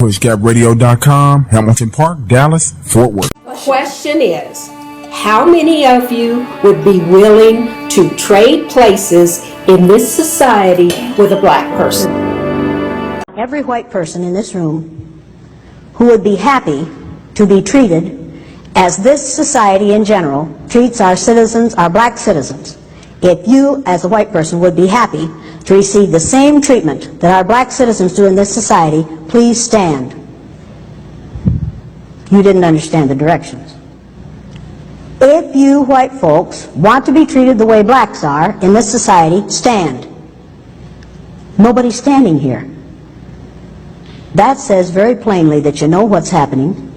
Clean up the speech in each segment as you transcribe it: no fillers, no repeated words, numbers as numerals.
PushGapRadio.com, Hamilton Park, Dallas, Fort Worth. Question is, how many of you would be willing to trade places in this society with a black person? Every white person in this room who would be happy to be treated as this society in general treats our citizens, our black citizens. If you, as a white person, would be happy to receive the same treatment that our black citizens do in this society, please stand. You didn't understand the directions. If you white folks want to be treated the way blacks are in this society, stand. Nobody's standing here. That says very plainly that you know what's happening.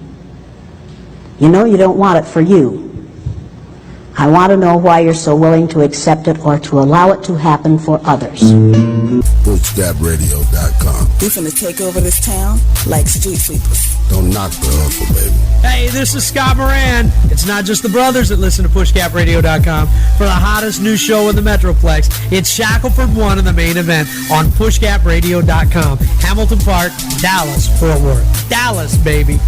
You know you don't want it for you. I want to know why you're so willing to accept it or to allow it to happen for others. PushGapRadio.com. We finna take over this town like street sweepers. Don't knock the hustle, baby. Hey, this is Scott Moran. It's not just the brothers that listen to PushGapRadio.com. For the hottest new show in the Metroplex, it's Shackleford 1 in the main event on PushGapRadio.com. Hamilton Park, Dallas, Fort Worth. Dallas, baby.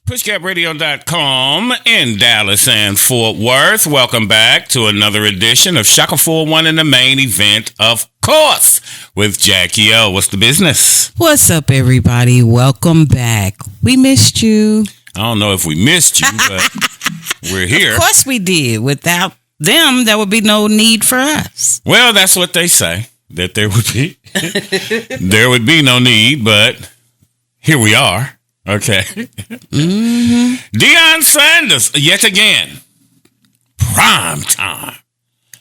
PushGapRadio.com in Dallas and Fort Worth. Welcome back to another edition of Shaka 4-1 in the main event, of course, with Jackie O. What's the business? What's up, everybody? Welcome back. We missed you. I don't know if we missed you, but we're here. Of course we did. Without them, there would be no need for us. Well, that's what they say, that there would be. There would be no need, but here we are. Okay. Mm-hmm. Deion Sanders, yet again. Prime time.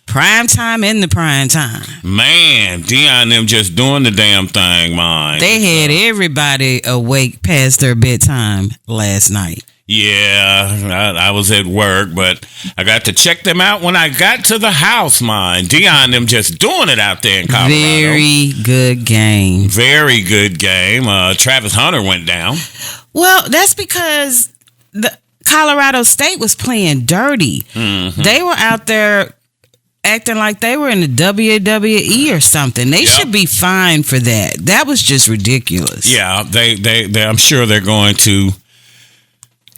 Prime time in the prime time. Man, Deion them just doing the damn thing, man. They had everybody awake past their bedtime last night. Yeah, I was at work, but I got to check them out when I got to the house, man. Deion them just doing it out there in Colorado. Very good game. Very good game. Travis Hunter went down. Well, that's because the Colorado State was playing dirty. Mm-hmm. They were out there acting like they were in the WWE or something. They should be fined for that. That was just ridiculous. Yeah, they I'm sure they're going to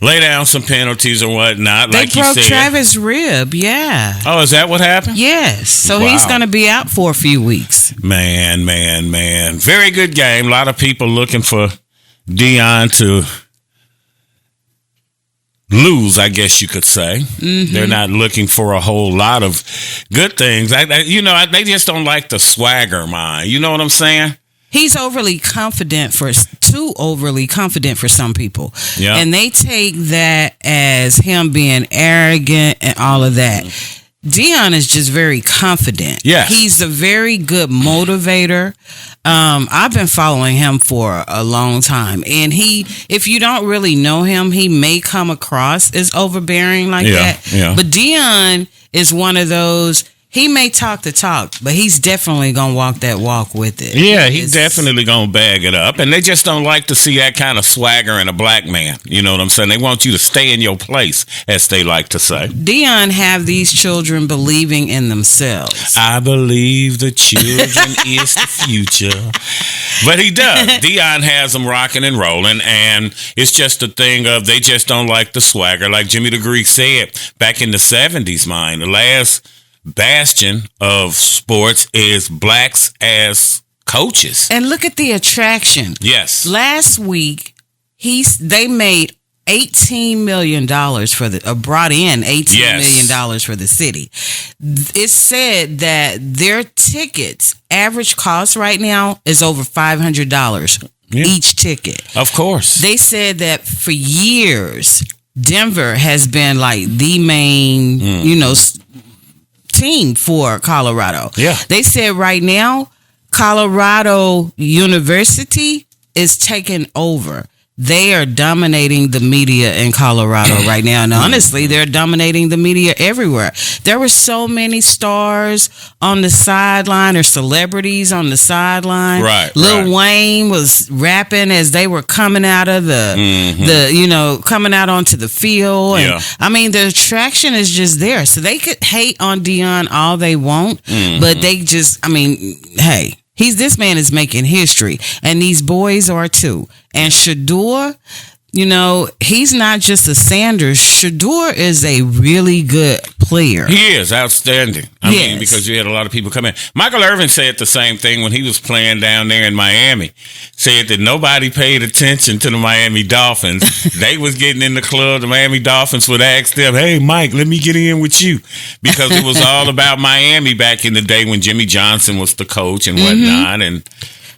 lay down some penalties or whatnot. They like you broke said. Travis' rib, yeah. Oh, is that what happened? Yes. So Wow. he's going to be out for a few weeks. Man. Very good game. A lot of people looking for Deion to lose, I guess you could say. Mm-hmm. They're not looking for a whole lot of good things. They just don't like the swagger, man. You know what I'm saying? He's too overly confident for some people. Yeah. And they take that as him being arrogant and all of that. Deion is just very confident. Yes. He's a very good motivator. I've been following him for a long time. And if you don't really know him, he may come across as overbearing like that. Yeah. But Deion is one of those. He may talk the talk, but he's definitely going to walk that walk with it. Yeah, he's definitely going to bag it up. And they just don't like to see that kind of swagger in a black man. You know what I'm saying? They want you to stay in your place, as they like to say. Deion have these children believing in themselves. I believe the children is the future. But he does. Deion has them rocking and rolling. And it's just a thing of they just don't like the swagger. Like Jimmy the Greek said back in the 70s, man, the last bastion of sports is blacks as coaches. And look at the attraction. Yes. Last week, they made $18 million brought in $18 million for the city. It said that their tickets average cost right now is over $500 each ticket. Of course. They said that for years, Denver has been like the main, team for Colorado. Yeah. They said right now, Colorado University is taking over. they are dominating the media in Colorado right now. And honestly, they're dominating the media everywhere. There were so many stars on the sideline or celebrities on the sideline. Right. Lil Wayne was rapping as they were coming out of coming out onto the field. And I mean, the attraction is just there. So they could hate on Deion all they want, but they just, I mean, hey. This man is making history, and these boys are too. And Shador, he's not just a Sanders. Shador is a really good player. He is outstanding. I mean, because you had a lot of people come in. Michael Irvin said the same thing when he was playing down there in Miami. Said that nobody paid attention to the Miami Dolphins. They was getting in the club. The Miami Dolphins would ask them, "Hey, Mike, let me get in with you," because it was all about Miami back in the day when Jimmy Johnson was the coach and whatnot, and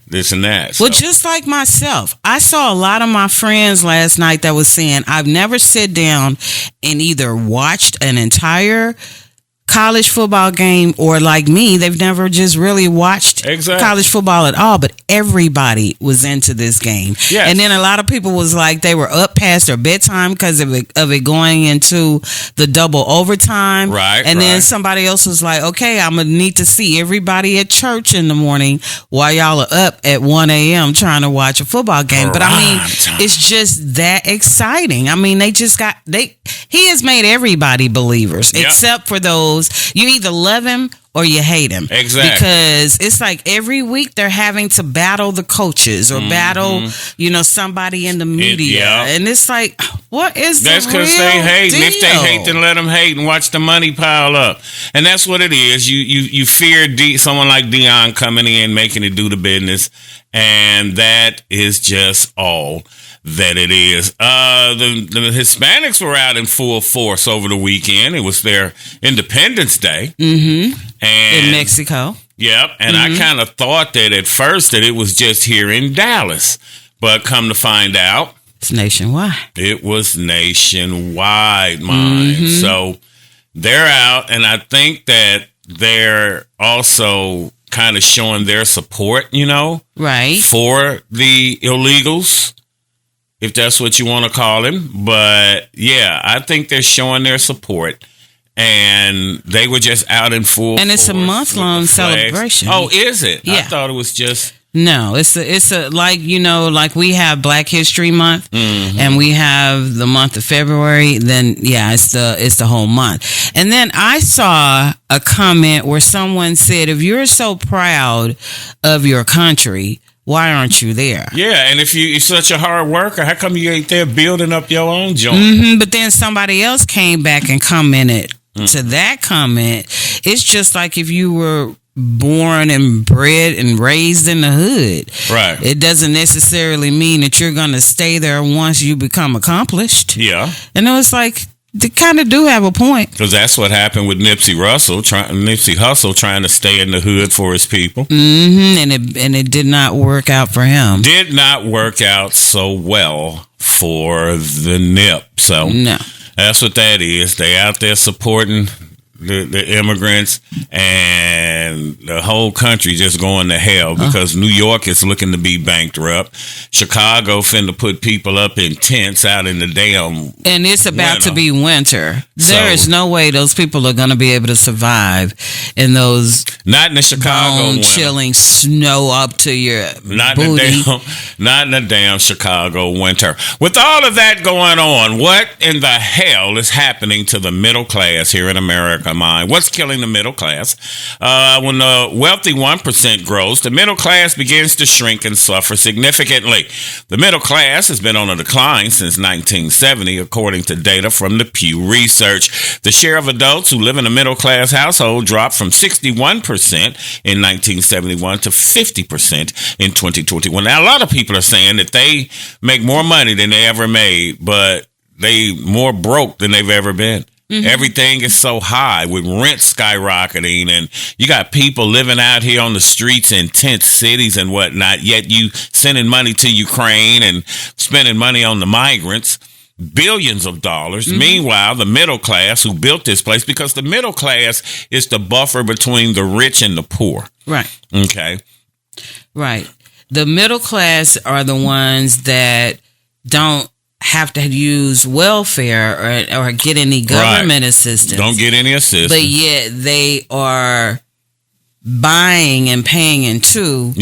this and that. Well, just like myself, I saw a lot of my friends last night that was saying, I've never sit down and either watched an entire college football game, or like me, they've never just really watched college football at all, but everybody was into this game. Yes. And then a lot of people was like, they were up past their bedtime because of it going into the double overtime. Right. And then somebody else was like, okay, I'm going to need to see everybody at church in the morning while y'all are up at 1 a.m. trying to watch a football game. But I mean, it's just that exciting. I mean, he has made everybody believers, except for those. You either love him or you hate him. Exactly. Because it's like every week they're having to battle the coaches or battle, somebody in the media. And it's like, what is that's the real because they hate. deal? And if they hate, then let them hate and watch the money pile up. And that's what it is. You fear someone like Deion coming in, making it do the business. And that is just all that it is. The Hispanics were out in full force over the weekend. It was their Independence Day. And in Mexico. Yep. And I kind of thought that at first that it was just here in Dallas. But come to find out, it's nationwide. It was nationwide, mine. So they're out, and I think that they're also kind of showing their support, right, for the illegals, if that's what you want to call them. But yeah, I think they're showing their support, and they were just out in full. And it's a month-long celebration. Oh, is it? Yeah. I thought it was just. No, it's a like like we have Black History Month and we have the month of February. Then it's the whole month. And then I saw a comment where someone said, "If you're so proud of your country, why aren't you there?" Yeah, and if you're such a hard worker, how come you ain't there building up your own joint? But then somebody else came back and commented to that comment. It's just like if you were born and bred and raised in the hood. Right. It doesn't necessarily mean that you're going to stay there once you become accomplished. Yeah. And it was like, they kind of do have a point. Because that's what happened with Nipsey Hussle trying to stay in the hood for his people. And it did not work out for him. Did not work out so well for the Nip. So no. That's what that is. They out there supporting the immigrants, and the whole country just going to hell because New York is looking to be bankrupt. Chicago finna put people up in tents out in the damn and it's about to be winter. There is no way those people are going to be able to survive in those not in the Chicago chilling snow up to your booty. Not in the damn Chicago winter. With all of that going on, what in the hell is happening to the middle class here in America? What's killing the middle class? When the wealthy 1% grows, the middle class begins to shrink and suffer significantly. The middle class has been on a decline since 1970, according to data from the Pew Research. The share of adults who live in a middle class household dropped from 61% in 1971 to 50% in 2021. Now, a lot of people are saying that they make more money than they ever made, but they more broke than they've ever been. Everything is so high with rent skyrocketing, and you got people living out here on the streets in tent cities and whatnot, yet you sending money to Ukraine and spending money on the migrants, billions of dollars. Meanwhile, the middle class who built this place, because the middle class is the buffer between the rich and the poor. Right. Okay. Right. The middle class are the ones that don't have to use welfare or get any government assistance. Don't get any assistance. But yet they are buying and paying into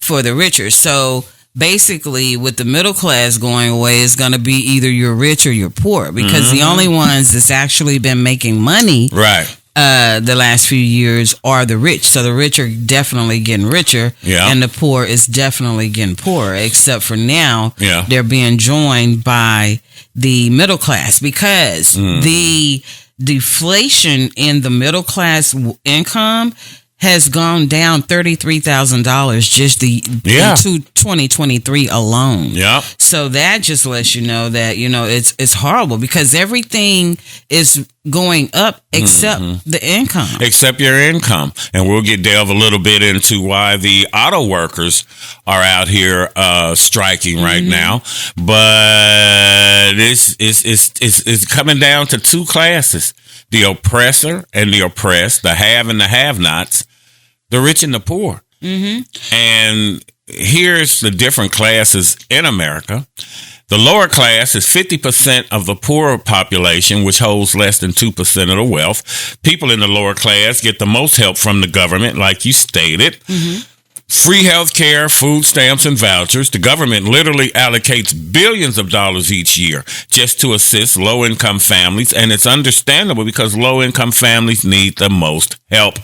for the richer. So basically, with the middle class going away, it's going to be either you're rich or you're poor, because the only ones that's actually been making money the last few years are the rich. So the rich are definitely getting richer, and the poor is definitely getting poorer, except for now they're being joined by the middle class, because the deflation in the middle class income has gone down $33,000 just into 2023 alone. Yeah. So that just lets you know that, it's horrible, because everything is going up except the income. Except your income. And we'll delve a little bit into why the auto workers are out here striking right now. But it's coming down to two classes: the oppressor and the oppressed, the have and the have-nots, the rich and the poor. And here's the different classes in America. The lower class is 50% of the poor population, which holds less than 2% of the wealth. People in the lower class get the most help from the government, like you stated. Free health care, food stamps, and vouchers. The government literally allocates billions of dollars each year just to assist low-income families, and it's understandable because low-income families need the most help.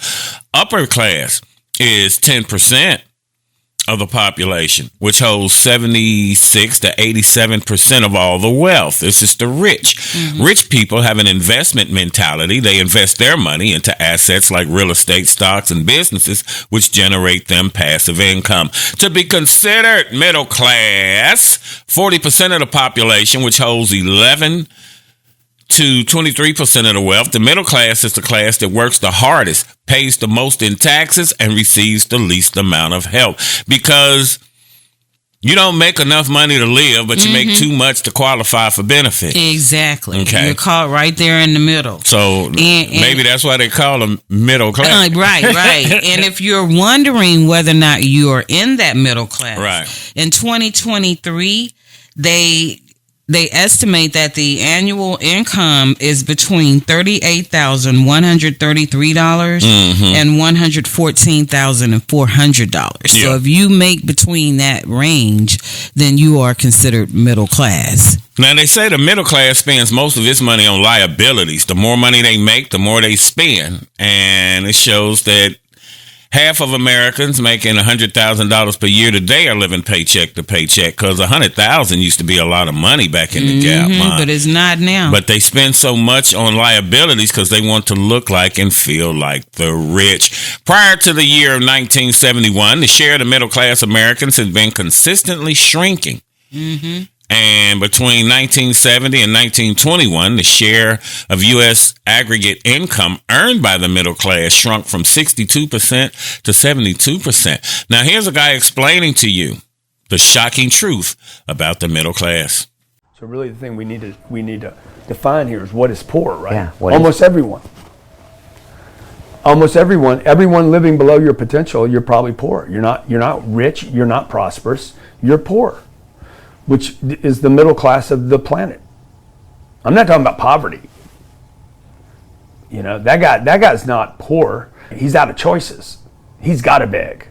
Upper class is 10% of the population, which holds 76 to 87% of all the wealth. This is the rich. Rich people have an investment mentality. They invest their money into assets like real estate, stocks, and businesses, which generate them passive income. To be considered middle class, 40% of the population, which holds 11 to 23% of the wealth. The middle class is the class that works the hardest, pays the most in taxes, and receives the least amount of help, because you don't make enough money to live, but you make too much to qualify for benefits. Exactly. Okay. You're caught right there in the middle. So maybe that's why they call them middle class. Right. And if you're wondering whether or not you're in that middle class, in 2023, they estimate that the annual income is between $38,133 and $114,400. So if you make between that range, then you are considered middle class. Now, they say the middle class spends most of its money on liabilities. The more money they make, the more they spend. And it shows that half of Americans making $100,000 per year today are living paycheck to paycheck, because $100,000 used to be a lot of money back in the gap. But it's not now. But they spend so much on liabilities because they want to look like and feel like the rich. Prior to the year of 1971, the share of the middle class Americans has been consistently shrinking. And between 1970 and 1921, the share of U.S. aggregate income earned by the middle class shrunk from 62% to 72%. Now, here's a guy explaining to you the shocking truth about the middle class. So really the thing we need to define here is what is poor, right? Yeah, everyone. Almost everyone living below your potential, you're probably poor. You're not rich, you're not prosperous, you're poor, which is the middle class of the planet. I'm not talking about poverty. That guy's not poor. He's out of choices. He's got to beg.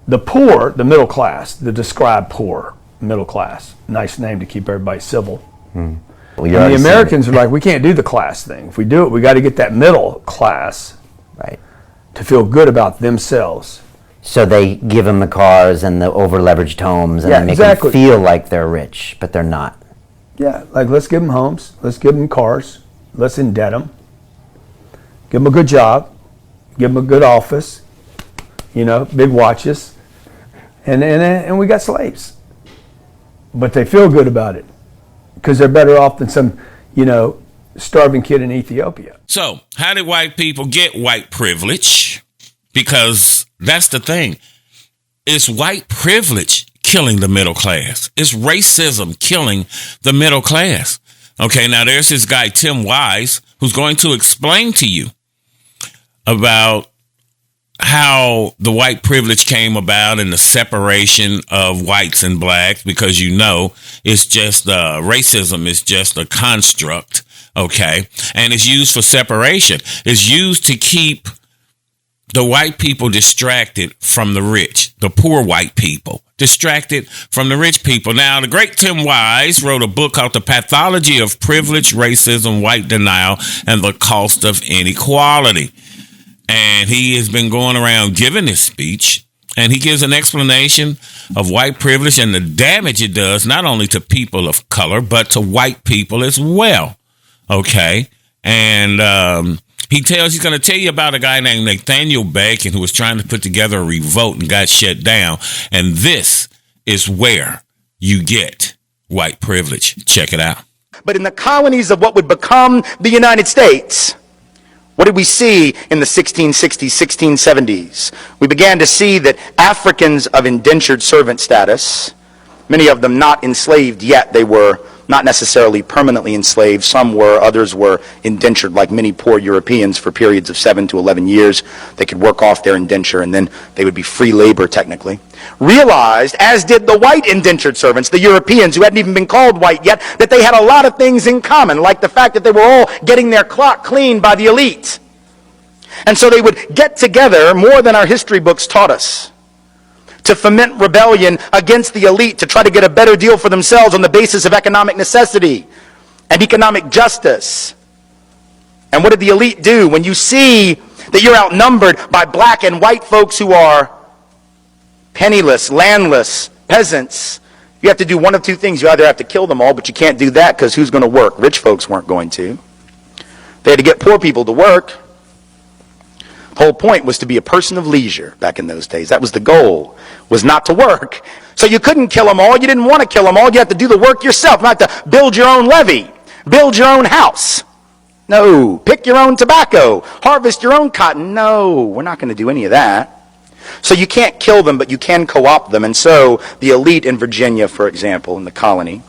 The poor, the middle class, the described poor, middle class. Nice name to keep everybody civil. Well, and the Americans are like, we can't do the class thing. If we do it, we got to get that middle class to feel good about themselves. So they give them the cars and the over-leveraged homes, and they make them feel like they're rich, but they're not. Yeah, like let's give them homes, let's give them cars, let's indebt them, give them a good job, give them a good office, big watches, and we got slaves. But they feel good about it because they're better off than some, starving kid in Ethiopia. So, how did white people get white privilege? Because that's the thing. It's white privilege killing the middle class. It's racism killing the middle class. Okay, now there's this guy, Tim Wise, who's going to explain to you about how the white privilege came about and the separation of whites and blacks, because it's just racism is just a construct, okay? And it's used for separation. It's used to keep the white people distracted from the rich, the poor white people, distracted from the rich people. Now, the great Tim Wise wrote a book called The Pathology of Privilege, Racism, White Denial, and the Cost of Inequality. And he has been going around giving this speech, and he gives an explanation of white privilege and the damage it does, not only to people of color, but to white people as well. Okay. And he's going to tell you about a guy named Nathaniel Bacon who was trying to put together a revolt and got shut down. And this is where you get white privilege. Check it out. But in the colonies of what would become the United States, what did we see in the 1660s, 1670s? We began to see that Africans of indentured servant status, many of them not enslaved yet, they were not necessarily permanently enslaved. Some were, others were indentured, like many poor Europeans, for periods of 7 to 11 years. They could work off their indenture and then they would be free labor technically. Realized, as did the white indentured servants, the Europeans who hadn't even been called white yet, that they had a lot of things in common, like the fact that they were all getting their clock cleaned by the elite. And so they would get together more than our history books taught us, to foment rebellion against the elite, to try to get a better deal for themselves on the basis of economic necessity and economic justice. And what did the elite do? When you see that you're outnumbered by black and white folks who are penniless, landless, peasants, you have to do one of two things. You either have to kill them all, but you can't do that because who's going to work? Rich folks weren't going to. They had to get poor people to work. The whole point was to be a person of leisure back in those days. That was the goal, was not to work. So you couldn't kill them all. You didn't want to kill them all. You had to do the work yourself. You had to build your own levee, build your own house. No. Pick your own tobacco, harvest your own cotton. No, we're not going to do any of that. So you can't kill them, but you can co-opt them. And so the elite in Virginia, for example, in the colony,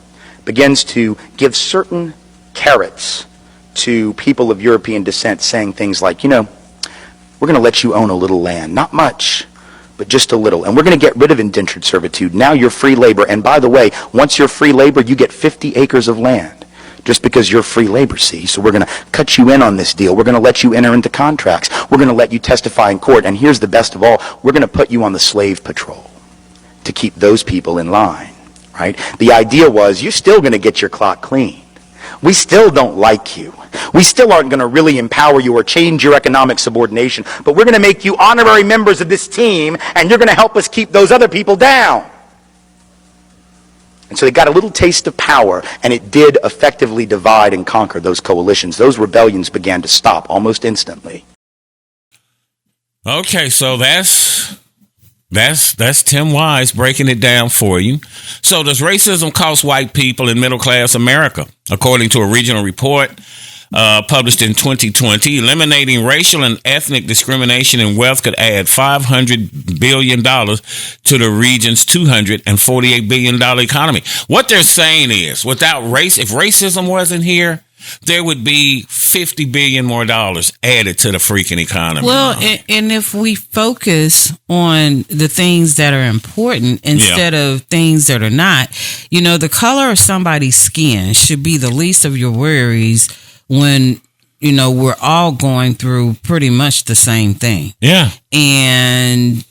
begins to give certain carrots to people of European descent, saying things like, we're going to let you own a little land. Not much, but just a little. And we're going to get rid of indentured servitude. Now you're free labor. And by the way, once you're free labor, you get 50 acres of land. Just because you're free labor, see? So we're going to cut you in on this deal. We're going to let you enter into contracts. We're going to let you testify in court. And here's the best of all. We're going to put you on the slave patrol to keep those people in line, right? The idea was you're still going to get your clock clean. We still don't like you. We still aren't going to really empower you or change your economic subordination, but we're going to make you honorary members of this team, and you're going to help us keep those other people down. And so they got a little taste of power, and it did effectively divide and conquer those coalitions. Those rebellions began to stop almost instantly. Okay, so that's Tim Wise breaking it down for you. So does racism cost white people in middle-class America? According to a regional report published in 2020, eliminating racial and ethnic discrimination in wealth could add $500 billion to the region's $248 billion economy. What they're saying is, without race, if racism wasn't here, there would be $50 billion more added to the freaking economy. Well, and if we focus on the things that are important instead of things that are not, the color of somebody's skin should be the least of your worries when, we're all going through pretty much the same thing. Yeah. And,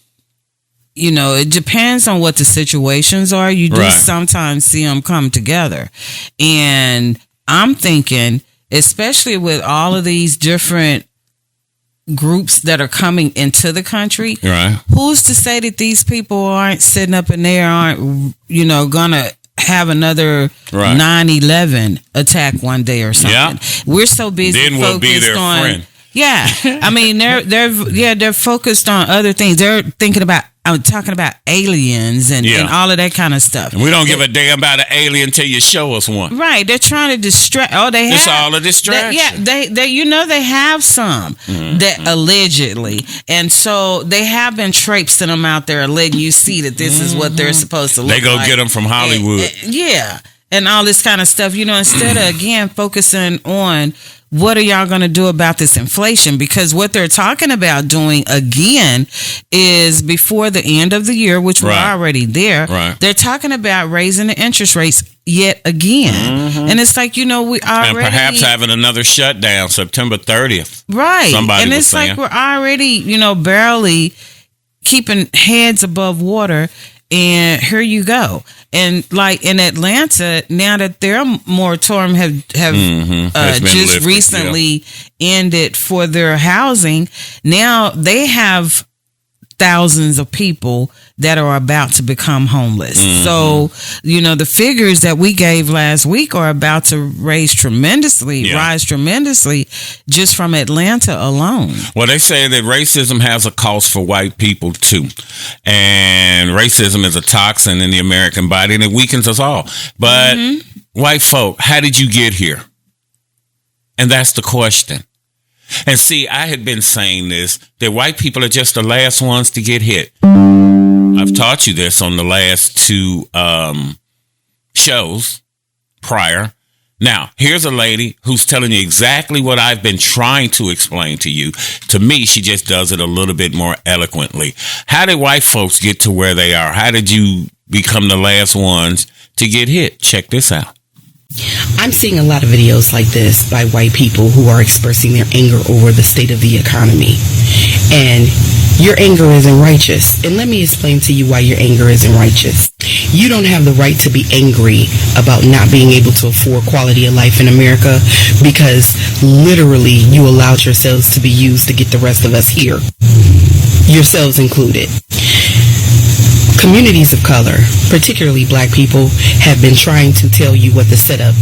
it depends on what the situations are. You do sometimes see them come together. And I'm thinking, especially with all of these different groups that are coming into the country, who's to say that these people aren't sitting up in there, aren't, gonna have another 9/11 attack one day or something? Yeah. We're so busy then we'll focused be their on friend. Yeah. I mean, they're focused on other things. They're talking about aliens and all of that kind of stuff. And we don't give a damn about an alien until you show us one. Right. They're trying to distract. Oh, they have. It's all a distraction. They have some that allegedly. And so they have been traipsing them out there, letting you see that this is what they're supposed to look like. They go get them from Hollywood. And all this kind of stuff, instead of, again, focusing on what are y'all going to do about this inflation? Because what they're talking about doing again is before the end of the year, which we're already there, they're talking about raising the interest rates yet again. And it's like, we already... And perhaps having another shutdown September 30th. Right. Somebody and was it's saying. like we're already, barely keeping heads above water. And here you go. And like in Atlanta, now that their moratorium have just recently ended for their housing, now they have thousands of people that are about to become homeless. So, the figures that we gave last week are about to rise tremendously just from Atlanta alone. Well, they say that racism has a cost for white people too. And racism is a toxin in the American body and it weakens us all. But white folk, how did you get here? And that's the question. And see, I had been saying this, that white people are just the last ones to get hit. I've taught you this on the last two shows prior. Now, here's a lady who's telling you exactly what I've been trying to explain to you. To me, she just does it a little bit more eloquently. How did white folks get to where they are? How did you become the last ones to get hit? Check this out. I'm seeing a lot of videos like this by white people who are expressing their anger over the state of the economy. And your anger isn't righteous. And let me explain to you why your anger isn't righteous. You don't have the right to be angry about not being able to afford quality of life in America because literally you allowed yourselves to be used to get the rest of us here, yourselves included. Communities of color, particularly black people, have been trying to tell you what the setup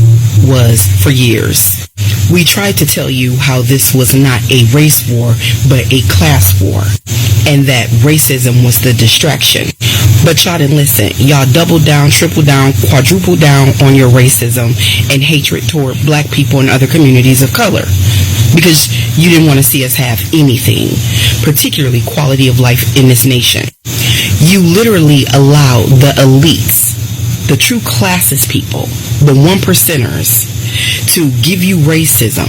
was for years. We tried to tell you how this was not a race war, but a class war, and that racism was the distraction. But y'all didn't listen. Y'all doubled down, tripled down, quadrupled down on your racism and hatred toward black people and other communities of color because you didn't want to see us have anything, particularly quality of life in this nation. You literally allow the elites, the true classist people, the 1%ers, to give you racism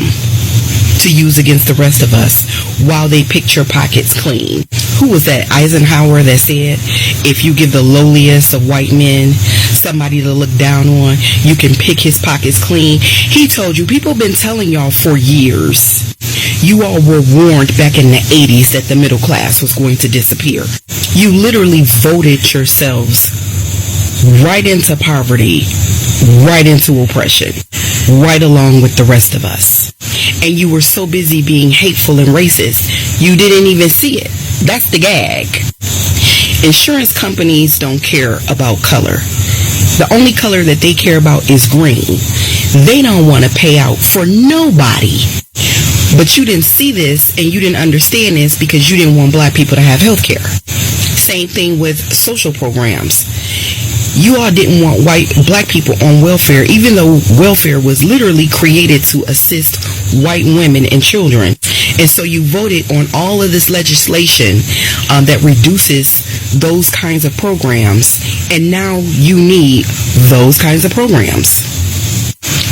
to use against the rest of us while they pick your pockets clean. Who was that? Eisenhower that said, if you give the lowliest of white men somebody to look down on, you can pick his pockets clean. He told you, people have been telling y'all for years. You all were warned back in the 80s that the middle class was going to disappear. You literally voted yourselves right into poverty, right into oppression, right along with the rest of us. And you were so busy being hateful and racist, you didn't even see it. That's the gag. Insurance companies don't care about color. The only color that they care about is green. They don't want to pay out for nobody. But you didn't see this and you didn't understand this because you didn't want black people to have health care. Same thing with social programs. You all didn't want black people on welfare, even though welfare was literally created to assist white women and children. And so you voted on all of this legislation that reduces those kinds of programs. And now you need those kinds of programs.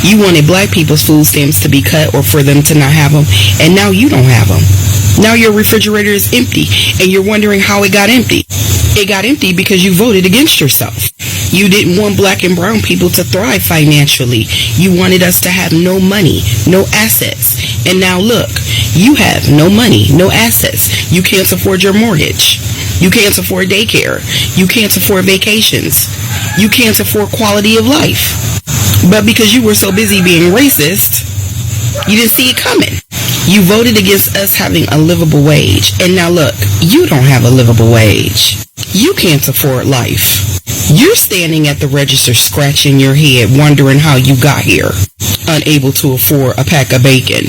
You wanted black people's food stamps to be cut or for them to not have them, and now you don't have them. Now your refrigerator is empty, and you're wondering how it got empty. It got empty because you voted against yourself. You didn't want black and brown people to thrive financially. You wanted us to have no money, no assets. And now look, you have no money, no assets. You can't afford your mortgage. You can't afford daycare. You can't afford vacations. You can't afford quality of life. But because you were so busy being racist, you didn't see it coming. You voted against us having a livable wage. And now look, you don't have a livable wage. You can't afford life. You're standing at the register scratching your head wondering how you got here. Unable to afford a pack of bacon.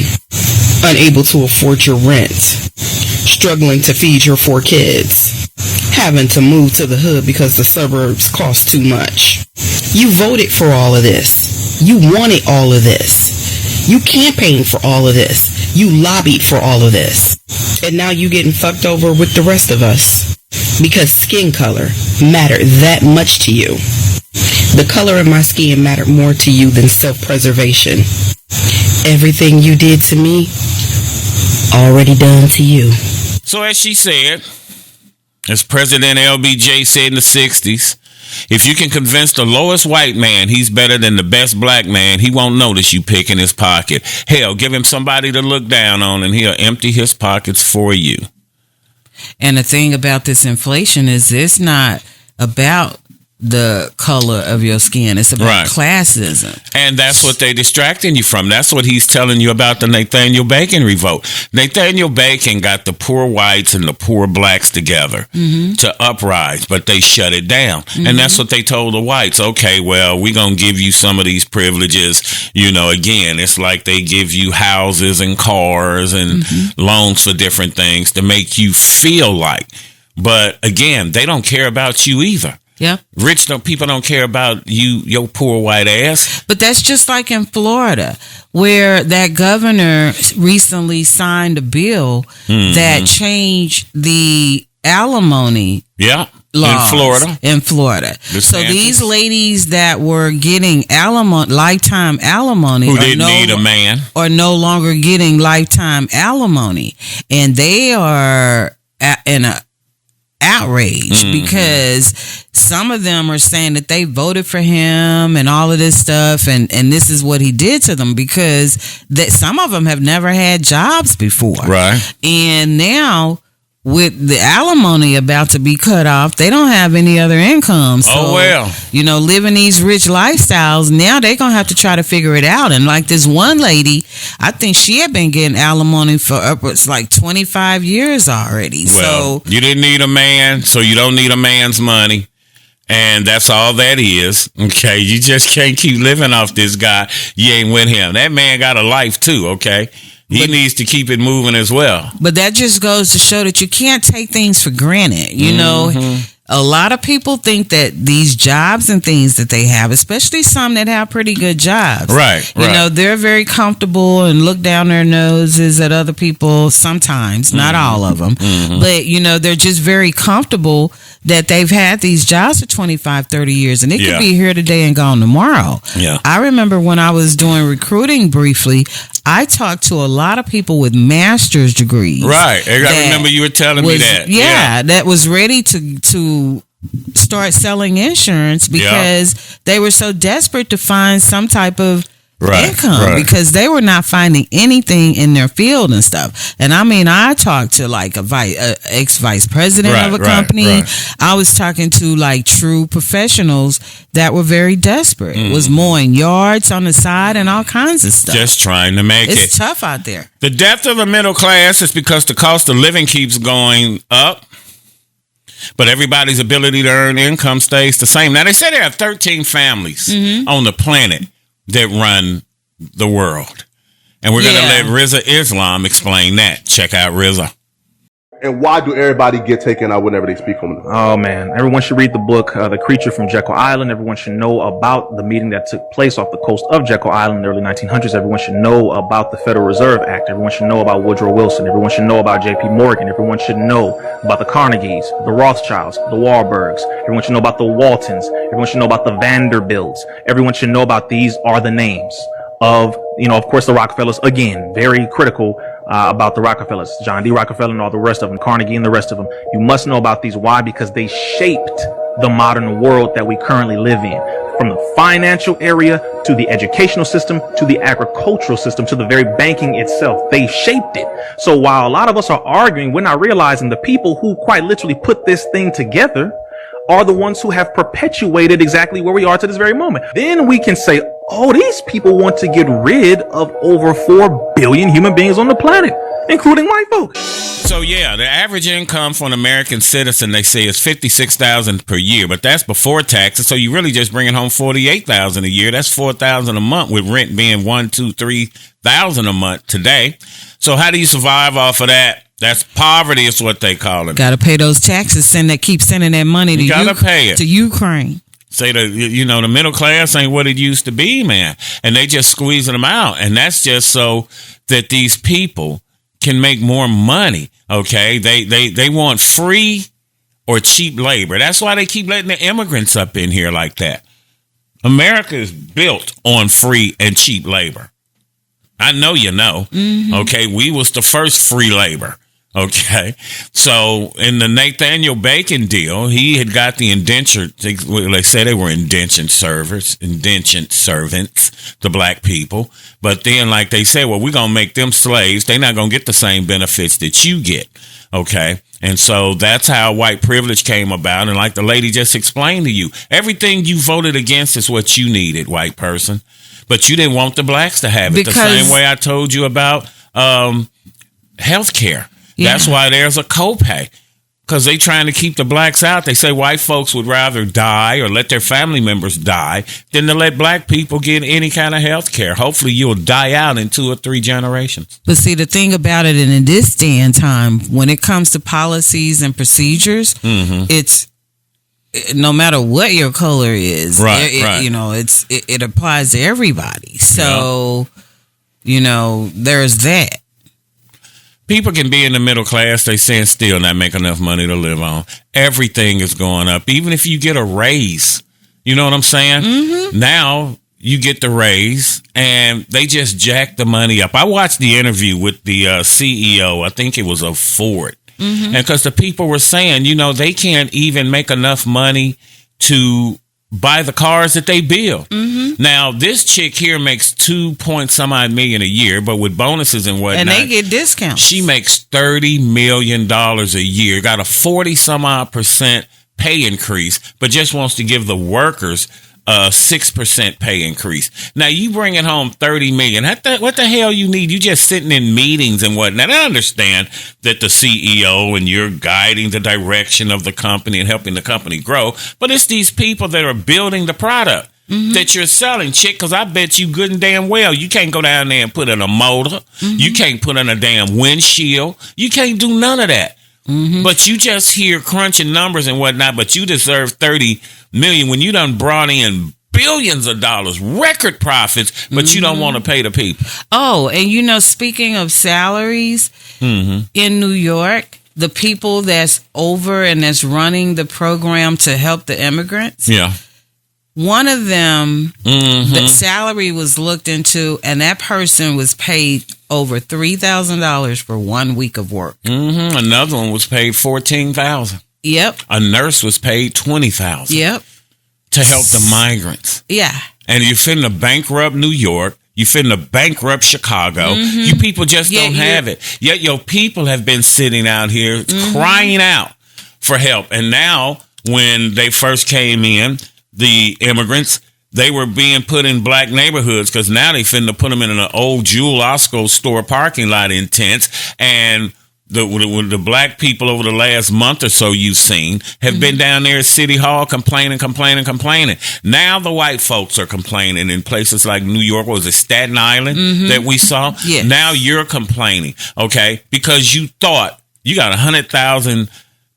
Unable to afford your rent. Struggling to feed your 4 kids. Having to move to the hood because the suburbs cost too much. You voted for all of this. You wanted all of this. You campaigned for all of this. You lobbied for all of this. And now you getting fucked over with the rest of us. Because skin color mattered that much to you. The color of my skin mattered more to you than self-preservation. everything you did to me, already done to you. So as she said, as President LBJ said in the 60s, if you can convince the lowest white man he's better than the best black man, he won't notice you picking his pocket. Hell, give him somebody to look down on and he'll empty his pockets for you. And the thing about this inflation is it's not about the color of your skin. It's about classism. And that's what they're distracting you from. That's what he's telling you about the Nathaniel Bacon revolt. Nathaniel Bacon got the poor whites and the poor blacks together to uprise, but they shut it down. And that's what they told the whites. Okay, well, we're going to give you some of these privileges. You know, again, it's like they give you houses and cars and loans for different things to make you feel like. But again, they don't care about you either. Yeah. Rich people don't care about you, your poor white ass. But that's just like in Florida, where that governor recently signed a bill that changed the alimony laws in Florida. So these ladies that were getting lifetime alimony who didn't need a man are no longer getting lifetime alimony. And they are in a outrage because some of them are saying that they voted for him and all of this stuff, and this is what he did to them, because that some of them have never had jobs before, right? And now with the alimony about to be cut off, they don't have any other income. So, you know, living these rich lifestyles, now they're going to have to try to figure it out. And like this one lady, I think she had been getting alimony for upwards like 25 years already. Well, so you didn't need a man, so you don't need a man's money. And that's all that is. Okay. You just can't keep living off this guy. You ain't with him. That man got a life too. Okay. He needs to keep it moving as well. But that just goes to show that you can't take things for granted. You know, a lot of people think that these jobs and things that they have, especially some that have pretty good jobs. You know, they're very comfortable and look down their noses at other people sometimes, not all of them. But, you know, they're just very comfortable that they've had these jobs for 25, 30 years. And it could be here today and gone tomorrow. I remember when I was doing recruiting briefly, I talked to a lot of people with master's degrees. I remember you were telling me that. That was ready to start selling insurance because they were so desperate to find some type of income because they were not finding anything in their field and stuff. And I mean, I talked to like a ex-vice president of a company. I was talking to like true professionals that were very desperate. Was mowing yards on the side and all kinds of stuff. Just trying to make it. It's tough out there. The death of the middle class is because the cost of living keeps going up, but everybody's ability to earn income stays the same. Now, they say there are 13 families on the planet that run the world. And we're going to let Rizza Islam explain that. Check out Rizza. And why do everybody get taken out whenever they speak on it? Oh, man. Everyone should read the book, The Creature from Jekyll Island. Everyone should know about the meeting that took place off the coast of Jekyll Island in the early 1900s. Everyone should know about the Federal Reserve Act. Everyone should know about Woodrow Wilson. Everyone should know about J.P. Morgan. Everyone should know about the Carnegies, the Rothschilds, the Warburgs. Everyone should know about the Waltons. Everyone should know about the Vanderbilts. Everyone should know about these are the names of, of course, the Rockefellers. Again, very critical about the Rockefellers, John D. Rockefeller and all the rest of them, Carnegie and the rest of them. You must know about these. Why? Because they shaped the modern world that we currently live in. From the financial area to the educational system to the agricultural system to the very banking itself. They shaped it. So while a lot of us are arguing, we're not realizing the people who quite literally put this thing together are the ones who have perpetuated exactly where we are to this very moment. Then we can say, oh, these people want to get rid of over 4 billion human beings on the planet, including white folks. So, yeah, the average income for an American citizen, they say, is $56,000 per year, but that's before taxes. So you're really just bringing home $48,000 a year. That's $4,000 a month, with rent being $1,000, $2,000, $3,000 a month today. So how do you survive off of that? That's poverty is what they call it. Got to pay those taxes, keep sending that money to to Ukraine. Say the middle class ain't what it used to be, man. And they just squeezing them out. And that's just so that these people can make more money. Okay. They want free or cheap labor. That's why they keep letting the immigrants up in here like that. America is built on free and cheap labor. I know you know. Okay, we was the first free labor. Okay, so in the Nathaniel Bacon deal, he had got the indentured. They say they were indentured servants, the black people. But then, like they said, well, we're gonna make them slaves. They're not gonna get the same benefits that you get. Okay, and so that's how white privilege came about. And like the lady just explained to you, everything you voted against is what you needed, white person. But you didn't want the blacks to have it the same way I told you about health care. Yeah. That's why there's a copay, because they trying to keep the blacks out. They say white folks would rather die or let their family members die than to let black people get any kind of health care. Hopefully you'll die out in 2 or 3 generations. But see, the thing about it in this day and time, when it comes to policies and procedures, it's no matter what your color is, right. You know, it applies to everybody. So, you know, there's that. People can be in the middle class, they say, and still not make enough money to live on. Everything is going up. Even if you get a raise, you know what I'm saying? Now you get the raise and they just jack the money up. I watched the interview with the CEO, I think it was of Ford. And because the people were saying, you know, they can't even make enough money to buy the cars that they build. Now, this chick here makes 2-point-some odd million a year, but with bonuses and whatnot. And they get discounts. She makes $30 million a year, got a 40-some-odd% pay increase, but just wants to give the workers a 6% pay increase. Now, you bringing home $30 million. What the hell you need? You just sitting in meetings and whatnot. I understand that the CEO and you're guiding the direction of the company and helping the company grow, but it's these people that are building the product that you're selling, chick, because I bet you good and damn well you can't go down there and put in a motor. You can't put in a damn windshield. You can't do none of that. But you just hear crunching numbers and whatnot, but you deserve $30 million when you done brought in billions of dollars, record profits, but you don't want to pay the people. Oh, and you know, speaking of salaries, in New York, the people that's over and that's running the program to help the immigrants. Yeah. One of them, the salary was looked into, and that person was paid over $3,000 for 1 week of work. Another one was paid $14,000. Yep. A nurse was paid $20,000. Yep. To help the migrants. Yeah. And you're finna bankrupt New York. You finna bankrupt Chicago. You people just don't have it. Yet your people have been sitting out here crying out for help. And now, when they first came in, the immigrants, they were being put in black neighborhoods because now they finna put them in an old Jewel Osco store parking lot in tents. And the black people over the last month or so you've seen have been down there at City Hall complaining. Now the white folks are complaining in places like New York. What was it, Staten Island that we saw? Yes. Now you're complaining, okay, because you thought you got 100,000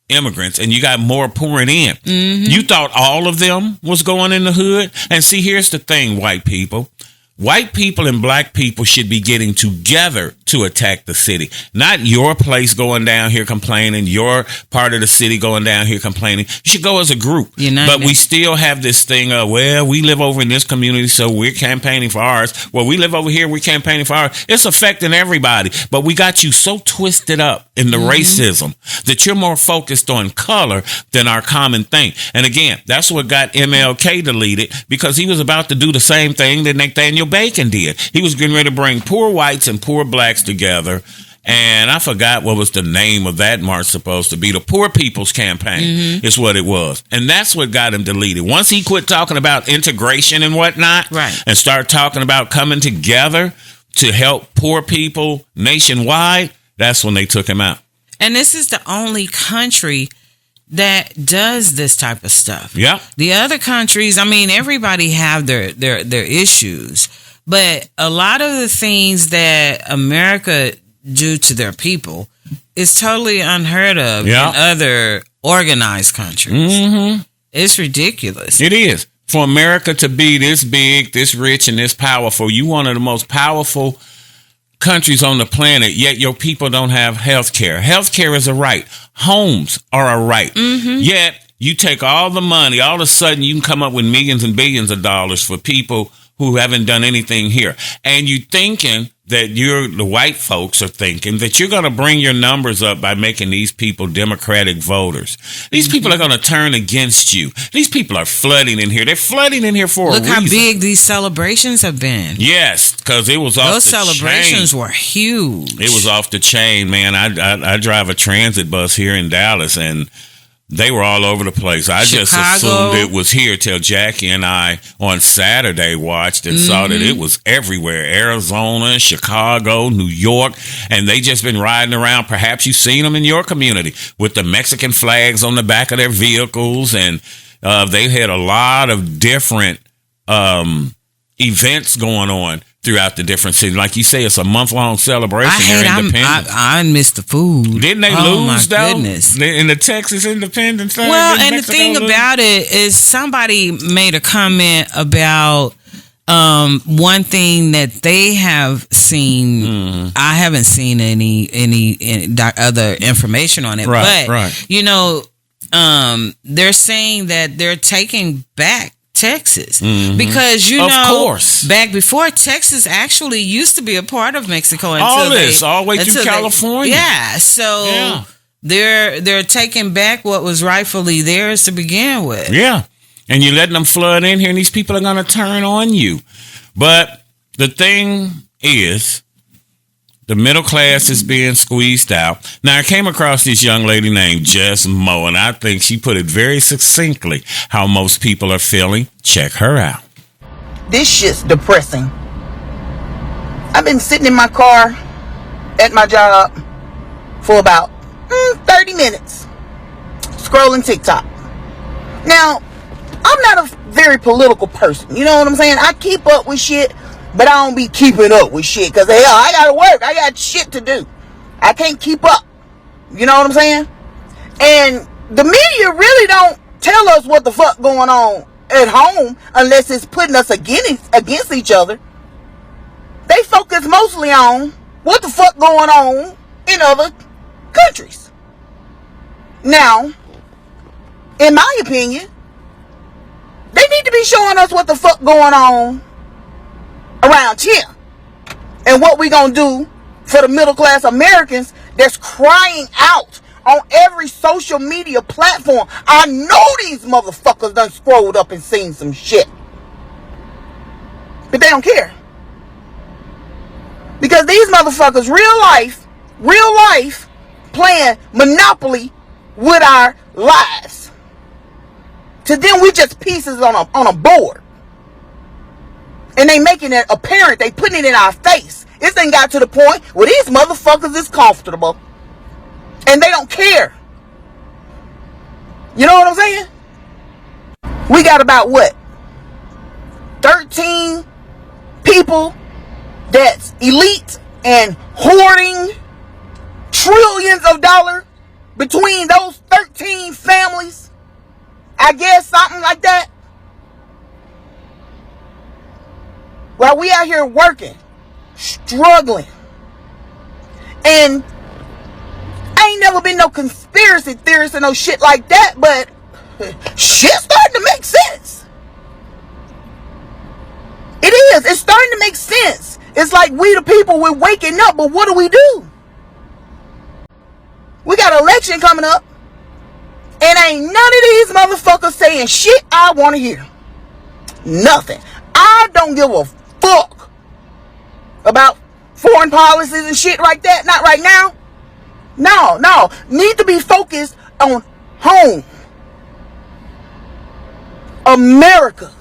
immigrants and you got more pouring in. You thought all of them was going in the hood. And see, here's the thing, white people. White people and black people should be getting together to attack the city. Not your place going down here complaining, your part of the city going down here complaining. You should go as a group. But we still have this thing of, well, we live over in this community, so we're campaigning for ours. Well, we live over here, we're campaigning for ours. It's affecting everybody. But we got you so twisted up in the racism that you're more focused on color than our common thing. And again, that's what got MLK deleted, because he was about to do the same thing that Nathaniel Bacon did. He was getting ready to bring poor whites and poor blacks together. And I forgot what was the name of that march supposed to be. The Poor People's Campaign is what it was. And that's what got him deleted. Once he quit talking about integration and whatnot, and started talking about coming together to help poor people nationwide, that's when they took him out. And this is the only country that does this type of stuff. Yeah. The other countries, I mean, everybody have their issues, but a lot of the things that America do to their people is totally unheard of in other organized countries. It's ridiculous. It is. For America to be this big, this rich, and this powerful, you one of the most powerful countries on the planet, yet your people don't have health care. Health care is a right. Homes are a right. Yet you take all the money, all of a sudden you can come up with millions and billions of dollars for people who haven't done anything here. And you thinking that the white folks are thinking that you're going to bring your numbers up by making these people Democratic voters. These people are going to turn against you. These people are flooding in here. They're flooding in here for a reason. Look how big these celebrations have been. Yes, because it was off the chain. Those celebrations were huge. It was off the chain, man. I drive a transit bus here in Dallas, and they were all over the place. I just assumed it was here till Jackie and I on Saturday watched and saw that it was everywhere. Arizona, Chicago, New York. And they just been riding around. Perhaps you've seen them in your community with the Mexican flags on the back of their vehicles. And they had a lot of different events going on throughout the different cities. Like you say, it's a month-long celebration here in Independence. I missed the food. Didn't they lose, though? Goodness. In the Texas Independence? Well, and the thing about it is somebody made a comment about one thing that they have seen. I haven't seen any other information on it. But, you know, they're saying that they're taking back Texas because you know back before Texas actually used to be a part of Mexico all the way to California. So they're taking back what was rightfully theirs to begin with. Yeah, and you're letting them flood in here, and these people are going to turn on you. But the thing is, the middle class is being squeezed out. Now, I came across this young lady named Jess Moe, and I think she put it very succinctly how most people are feeling. Check her out. This shit's depressing. I've been sitting in my car at my job for about 30 minutes scrolling TikTok. Now, I'm not a very political person. You know what I'm saying? I keep up with shit, but I don't be keeping up with shit because, hell, I gotta work. I got shit to do. I can't keep up. You know what I'm saying? And the media really don't tell us what the fuck going on at home unless it's putting us against each other. They focus mostly on what the fuck going on in other countries. Now, in my opinion, they need to be showing us what the fuck going on around here and what we gonna do for the middle class Americans that's crying out on every social media platform. I know these motherfuckers done scrolled up and seen some shit, but they don't care because these motherfuckers real life playing Monopoly with our lives. To them, we just pieces on a board. And they making it apparent. They putting it in our face. This thing got to the point where these motherfuckers is comfortable. And they don't care. You know what I'm saying? We got about what? 13 people that's elite and hoarding trillions of dollars between those 13 families. I guess something like that. While we out here working, struggling. And I ain't never been no conspiracy theorist or no shit like that, but shit's starting to make sense. It is. It's starting to make sense. It's like we the people, we're waking up, but what do? We got an election coming up, and ain't none of these motherfuckers saying shit I want to hear. Nothing. I don't give a fuck about foreign policies and shit like that. Not right now. No. Need to be focused on home. America.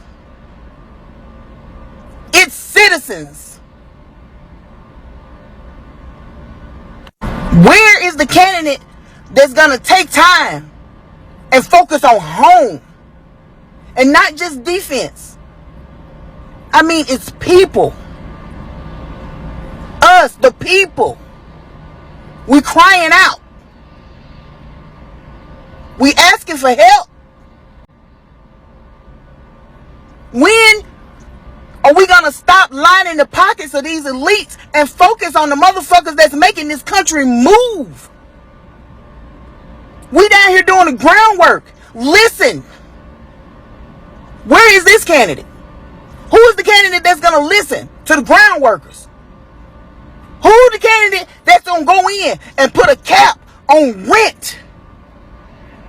Its citizens. Where is the candidate that's gonna take time and focus on home and not just defense? I mean, it's people. Us, the people. We crying out. We asking for help. When are we gonna stop lining the pockets of these elites and focus on the motherfuckers that's making this country move? We down here doing the groundwork. Listen. Where is this candidate? Who is the candidate that's going to listen to the ground workers? Who is the candidate that's going to go in and put a cap on rent?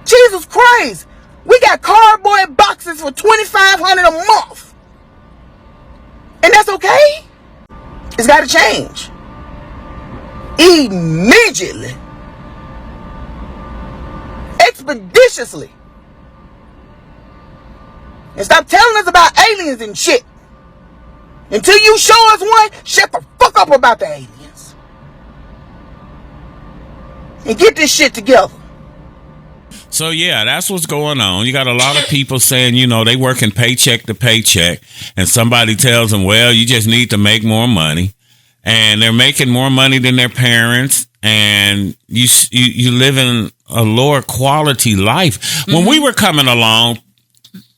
Jesus Christ. We got cardboard boxes for $2,500 a month. And that's okay? It's got to change. Immediately. Expeditiously. And stop telling us about aliens and shit. Until you show us one, shut the fuck up about the aliens. And get this shit together. So, yeah, that's what's going on. You got a lot of people saying, you know, they working paycheck to paycheck. And somebody tells them, well, you just need to make more money. And they're making more money than their parents. And you live in a lower quality life. When we were coming along,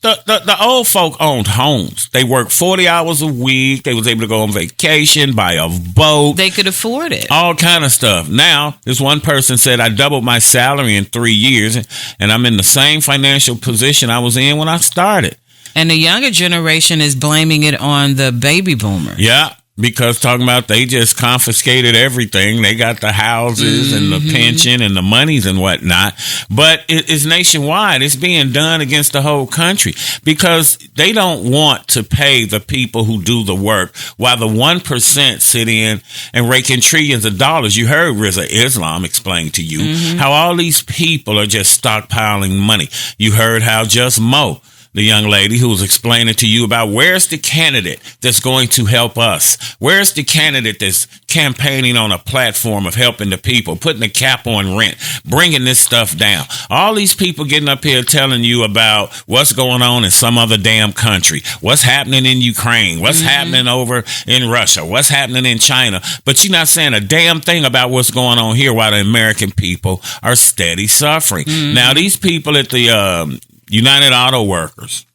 the old folk owned homes. They worked 40 hours a week. They was able to go on vacation, buy a boat. They could afford it. All kind of stuff. Now, this one person said, I doubled my salary in 3 years, and I'm in the same financial position I was in when I started. And the younger generation is blaming it on the baby boomers. Yeah. Because talking about they just confiscated everything. They got the houses and the pension and the monies and whatnot. But it's nationwide. It's being done against the whole country because they don't want to pay the people who do the work while the 1% sit in and rake in trillions of dollars. You heard Rizza Islam explain to you how all these people are just stockpiling money. You heard how Just Mo, the young lady who was explaining to you about where's the candidate that's going to help us? Where's the candidate that's campaigning on a platform of helping the people, putting a cap on rent, bringing this stuff down? All these people getting up here telling you about what's going on in some other damn country, what's happening in Ukraine, what's happening over in Russia, what's happening in China. But you're not saying a damn thing about what's going on here while the American people are steady suffering. Now, these people at the United Auto Workers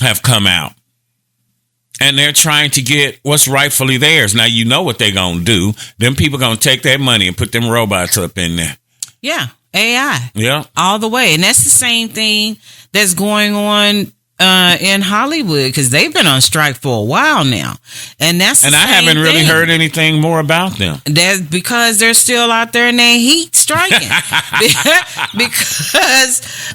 have come out and they're trying to get what's rightfully theirs. Now, you know what they're going to do. Them people going to take that money and put them robots up in there. Yeah. AI. Yeah. All the way. And that's the same thing that's going on in Hollywood because they've been on strike for a while now. And that's and I haven't really heard anything more about them. That's because they're still out there in their heat striking.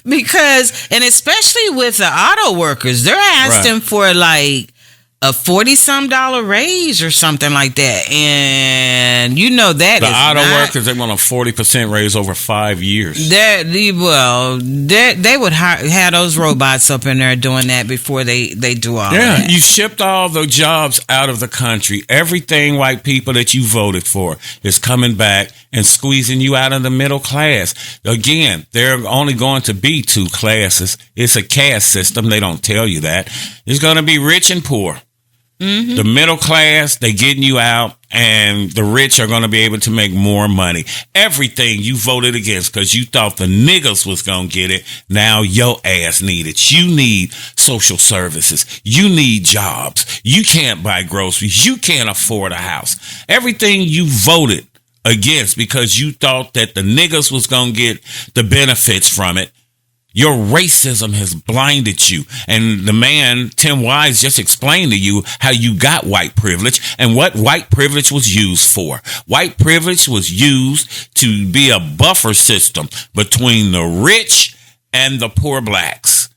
because and especially with the auto workers, they're asking for like a $40-some raise or something like that. And you know that the auto workers, they want a 40% raise over 5 years. They would have those robots up in there doing that before they do all that. Yeah, you shipped all the jobs out of the country. Everything white people that you voted for is coming back and squeezing you out of the middle class. Again, there are only going to be two classes. It's a caste system. They don't tell you that. It's going to be rich and poor. The middle class, they getting you out, and the rich are going to be able to make more money. Everything you voted against because you thought the niggas was going to get it, now your ass need it. You need social services. You need jobs. You can't buy groceries. You can't afford a house. Everything you voted against because you thought that the niggas was going to get the benefits from it, your racism has blinded you. And the man, Tim Wise, just explained to you how you got white privilege and what white privilege was used for. White privilege was used to be a buffer system between the rich and the poor blacks.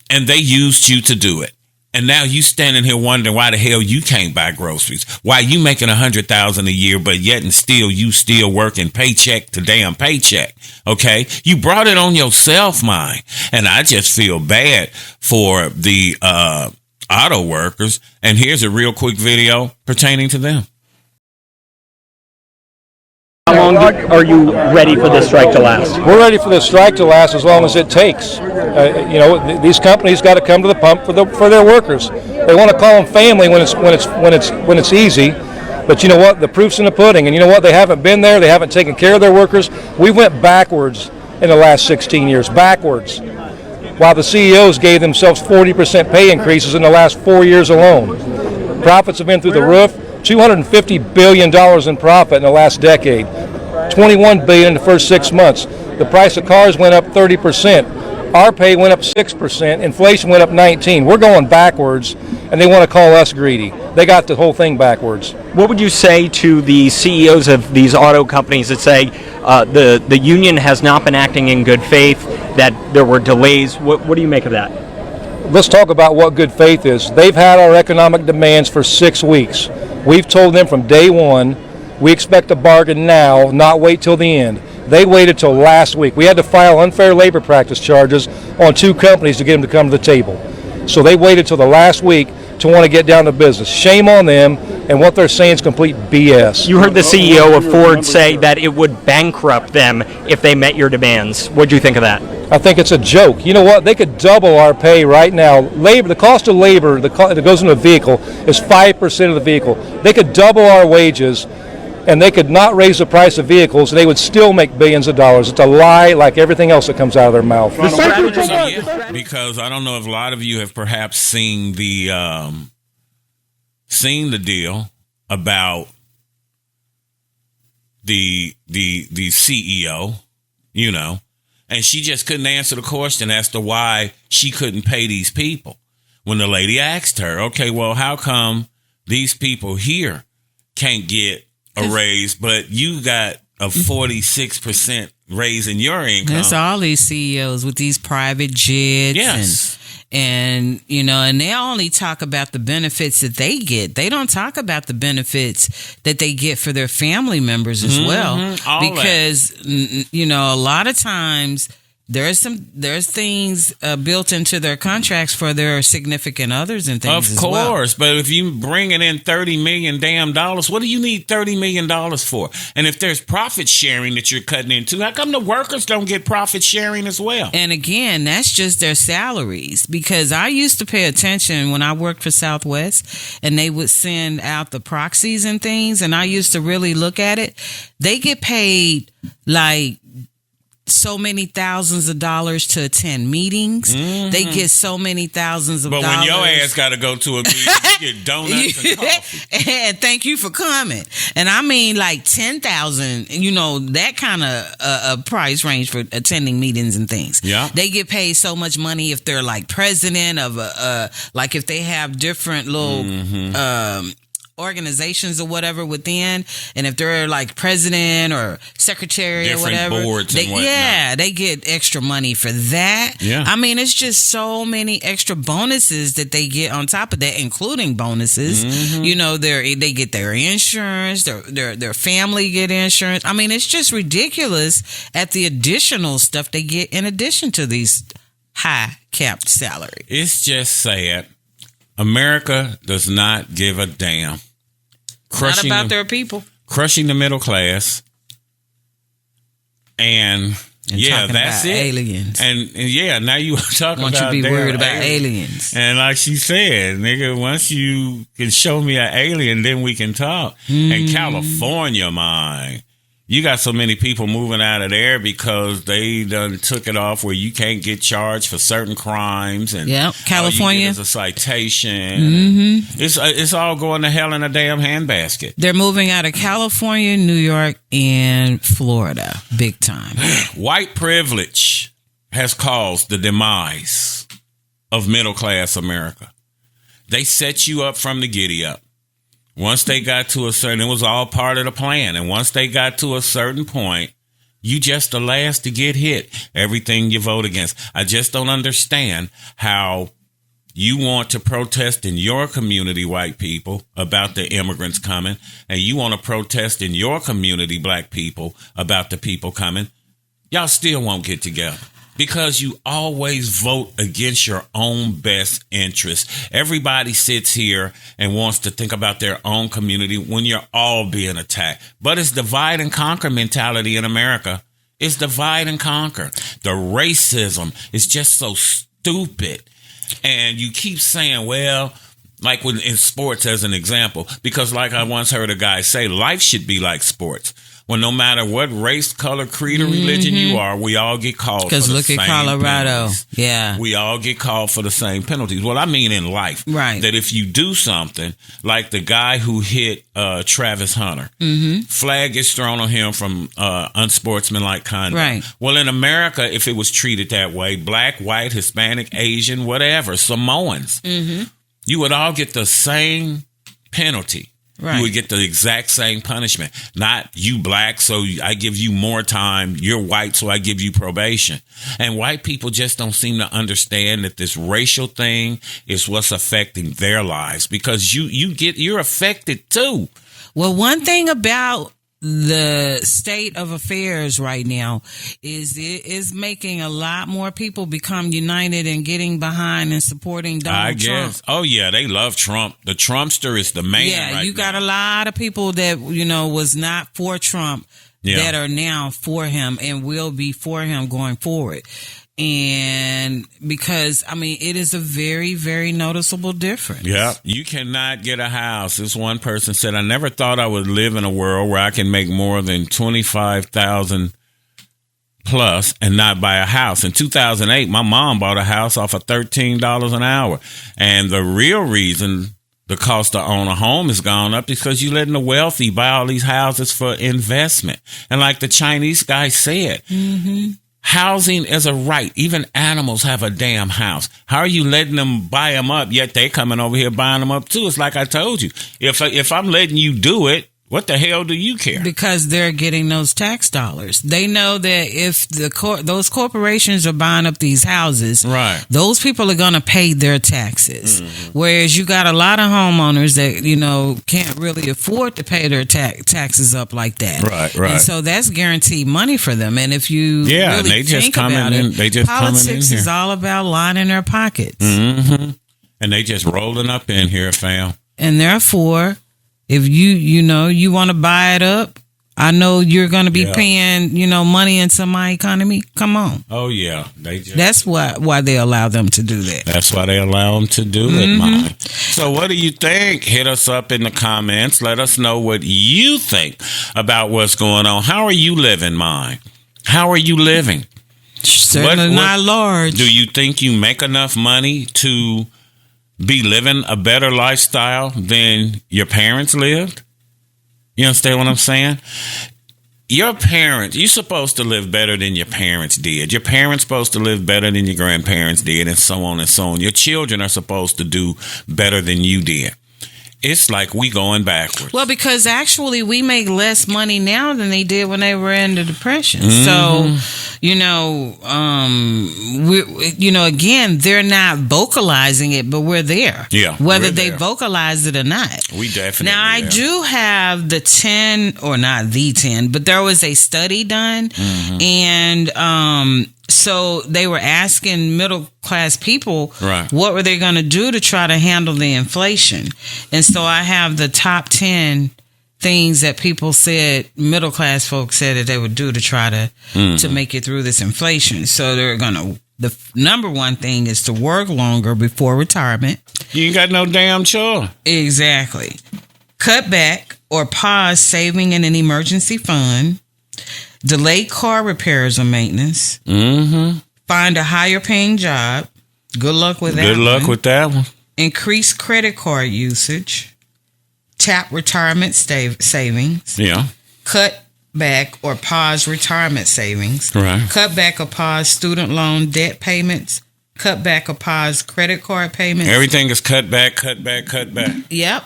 And they used you to do it. And now you standing here wondering why the hell you can't buy groceries. Why you making $100,000 a year, but yet and still you still working paycheck to damn paycheck. Okay, you brought it on yourself, mine. And I just feel bad for the auto workers. And here's a real quick video pertaining to them. How long are you ready for this strike to last? We're ready for this strike to last as long as it takes. These companies got to come to the pump for their workers. They want to call them family when it's easy, but you know what? The proof's in the pudding. And you know what? They haven't been there. They haven't taken care of their workers. We went backwards in the last 16 years, backwards. While the CEOs gave themselves 40% pay increases in the last 4 years alone. Profits have been through the roof. $250 billion in profit in the last decade. $21 billion in the first 6 months. The price of cars went up 30%. Our pay went up 6%, inflation went up 19%. We're going backwards, and they want to call us greedy. They got the whole thing backwards. What would you say to the CEOs of these auto companies that say the union has not been acting in good faith, that there were delays? What do you make of that? Let's talk about what good faith is. They've had our economic demands for 6 weeks. We've told them from day one, we expect a bargain now, not wait till the end. They waited till last week. We had to file unfair labor practice charges on 2 companies to get them to come to the table. So they waited till the last week to want to get down to business. Shame on them, and what they're saying is complete BS. You heard the CEO of Ford say that it would bankrupt them if they met your demands. What do you think of that? I think it's a joke. You know what? They could double our pay right now. Labor, the cost of labor that goes into a vehicle is 5% of the vehicle. They could double our wages, and they could not raise the price of vehicles, and they would still make billions of dollars. It's a lie like everything else that comes out of their mouth. Because I don't know if a lot of you have perhaps seen the deal about the CEO, you know, and she just couldn't answer the question as to why she couldn't pay these people. When the lady asked her, okay, well, how come these people here can't get a raise, but you got a 46% raise in your income? That's all these CEOs with these private jets. Yes. And you know, and they only talk about the benefits that they get. They don't talk about the benefits that they get for their family members as well. Because, you know, a lot of times there's things built into their contracts for their significant others and things as well. Of course, but if you bringing in $30 million what do you need $30 million for? And if there's profit sharing that you're cutting into, how come the workers don't get profit sharing as well? And again, that's just their salaries. Because I used to pay attention when I worked for Southwest, and they would send out the proxies and things, and I used to really look at it. They get paid like so many thousands of dollars to attend meetings. They get so many thousands of dollars. But when your ass got to go to a meeting, you get donuts and coffee. And thank you for coming. And I mean like 10,000, you know, that kind of price range for attending meetings and things. Yeah. They get paid so much money if they're like president of like if they have different little organizations or whatever within, and if they're like president or secretary different or whatever, boards and whatnot. they get extra money for that. Yeah. I mean, it's just so many extra bonuses that they get on top of that, including bonuses. You know, they get their insurance, their family get insurance. I mean, it's just ridiculous at the additional stuff they get in addition to these high capped salaries. It's just sad. America does not give a damn. Not about their people. Crushing the middle class. And yeah, that's it. Aliens. And yeah, now you talking about you be worried about aliens. And like she said, nigga, once you can show me an alien, then we can talk. And California, man, you got so many people moving out of there because they done took it off where you can't get charged for certain crimes. And California is a citation. It's all going to hell in a damn handbasket. They're moving out of California, New York, and Florida, big time. White privilege has caused the demise of middle class America. They set you up from the giddy up. Once they got to a certain, it was all part of the plan. And once they got to a certain point, you just the last to get hit. Everything you vote against. I just don't understand how you want to protest in your community, white people, about the immigrants coming. And you want to protest in your community, black people, about the people coming. Y'all still won't get together. Because you always vote against your own best interest. Everybody sits here and wants to think about their own community when you're all being attacked. But it's divide and conquer mentality in America. It's divide and conquer. The racism is just so stupid. And you keep saying, well, like in sports as an example, because like I once heard a guy say, life should be like sports. Well, no matter what race, color, creed, or religion you are, we all get called for the same Because look at Colorado. penalties. Yeah. We all get called for the same penalties. Well, I mean in life. Right. That if you do something, like the guy who hit Travis Hunter, flag gets thrown on him from unsportsmanlike conduct. Right. Well, in America, if it was treated that way, black, white, Hispanic, Asian, whatever, Samoans, you would all get the same penalty. Right. You would get the exact same punishment. Not you black, so I give you more time. You're white, so I give you probation. And white people just don't seem to understand that this racial thing is what's affecting their lives, because you're affected too. Well, one thing about the state of affairs right now is it is making a lot more people become united and getting behind and supporting Donald Trump. Oh yeah, they love Trump. The Trumpster is the man. Yeah, you got a lot of people that was not for Trump that are now for him and will be for him going forward. And because, it is a very, very noticeable difference. Yeah, you cannot get a house. This one person said, I never thought I would live in a world where I can make more than $25,000 plus and not buy a house. In 2008, my mom bought a house off of $13 an hour. And the real reason the cost to own a home has gone up is because you're letting the wealthy buy all these houses for investment. And like the Chinese guy said, housing is a right. Even animals have a damn house. How are you letting them buy them up, yet they coming over here buying them up too? It's like I told you. If I'm letting you do it, what the hell do you care? Because they're getting those tax dollars. They know that if those corporations are buying up these houses, right, those people are going to pay their taxes. Whereas you got a lot of homeowners that, can't really afford to pay their taxes up like that. Right. And so that's guaranteed money for them. And if you really they just think coming about in. it, They just politics coming in here. is all about lining their pockets. And they just rolling up in here, fam. And therefore, if you want to buy it up, I know you're going to be paying, money into my economy. Come on. Oh, yeah. That's why they allow them to do that. That's why they allow them to do it, Mike. So what do you think? Hit us up in the comments. Let us know what you think about what's going on. How are you living, Mike? How are you living? Certainly not large. Do you think you make enough money to be living a better lifestyle than your parents lived? You understand what I'm saying? Your parents, you're supposed to live better than your parents did. Your parents supposed to live better than your grandparents did, and so on and so on. Your children are supposed to do better than you did. It's like we going backwards. Well, because actually we make less money now than they did when they were in the Depression. So, again, they're not vocalizing it, but we're there. Yeah. Whether they vocalize it or not. We definitely Now, I do have the 10, or not the 10, but there was a study done, and so they were asking middle class people, what were they going to do to try to handle the inflation? And so I have the top 10 things that people said, middle class folks said that they would do to try to make it through this inflation. So the number one thing is to work longer before retirement. You ain't got no damn choice. Exactly. Cut back or pause saving in an emergency fund. Delay car repairs or maintenance. Find a higher paying job. Good luck with that. Good luck with that one. Increase credit card usage. Tap retirement savings. Yeah. Cut back or pause retirement savings. Right. Cut back or pause student loan debt payments. Cut back or pause credit card payments. Everything is cut back, cut back, cut back. Yep.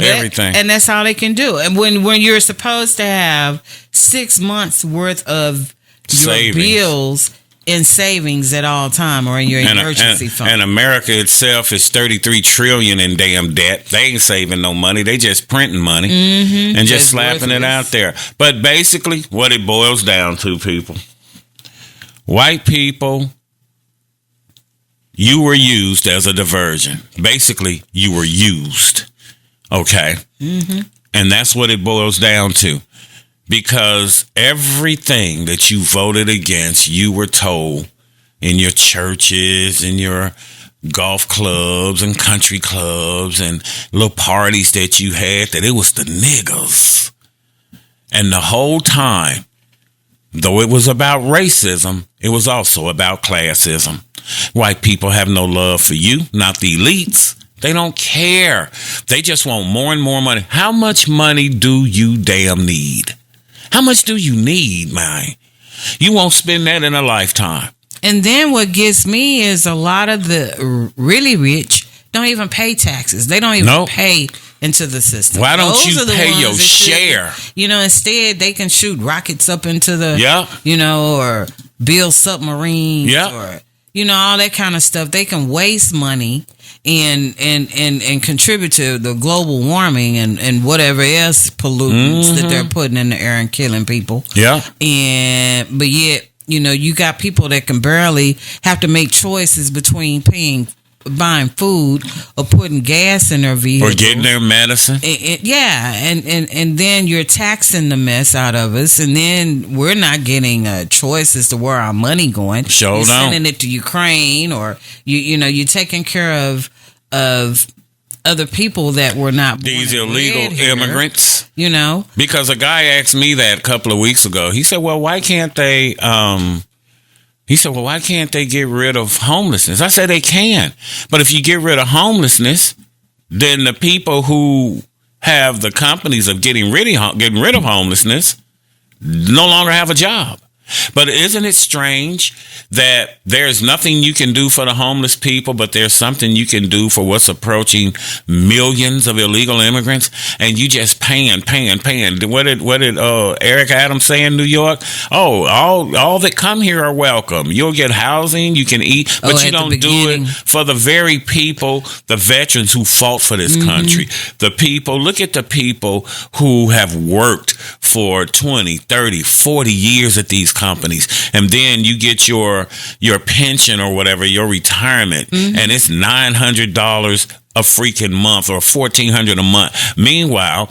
Everything. And that's all they can do. And when you're supposed to have 6 months worth of your bills in savings at all time or in your emergency fund. And America itself is $33 trillion in damn debt. They ain't saving no money. They just printing money and just slapping it out there. But basically what it boils down to, people, white people, you were used as a diversion. Basically, you were used. Okay. And that's what it boils down to. Because everything that you voted against, you were told in your churches, in your golf clubs and country clubs and little parties that you had, that it was the niggas. And the whole time, though it was about racism, it was also about classism. White people have no love for you, not the elites. They don't care. They just want more and more money. How much money do you damn need? How much do you need, man? You won't spend that in a lifetime. And then what gets me is a lot of the really rich don't even pay taxes. They don't even pay into the system. Why don't you pay your share? Instead they can shoot rockets up into the, or build submarines or, all that kind of stuff. They can waste money and contribute to the global warming and whatever else pollutants that they're putting in the air and killing people. Yeah. But yet, you got people that can barely have to make choices between buying food or putting gas in their vehicle or getting their medicine. And then you're taxing the mess out of us, and then we're not getting a choice as to where our money going. You're sending it to Ukraine, or you're taking care of other people that were not born these illegal immigrants. Because a guy asked me that a couple of weeks ago. He said, "Well, why can't they?" Why can't they get rid of homelessness? I said they can, but if you get rid of homelessness, then the people who have the companies of getting rid of homelessness no longer have a job. But isn't it strange that there's nothing you can do for the homeless people, but there's something you can do for what's approaching millions of illegal immigrants, and you just paying. What did Eric Adams say in New York? Oh, all that come here are welcome. You'll get housing, you can eat, but you don't do it for the very people, the veterans who fought for this country. The people, look at the people who have worked for 20, 30, 40 years at these companies, and then you get your pension or whatever, your retirement, and it's $900 a freaking month or $1,400 a month. Meanwhile,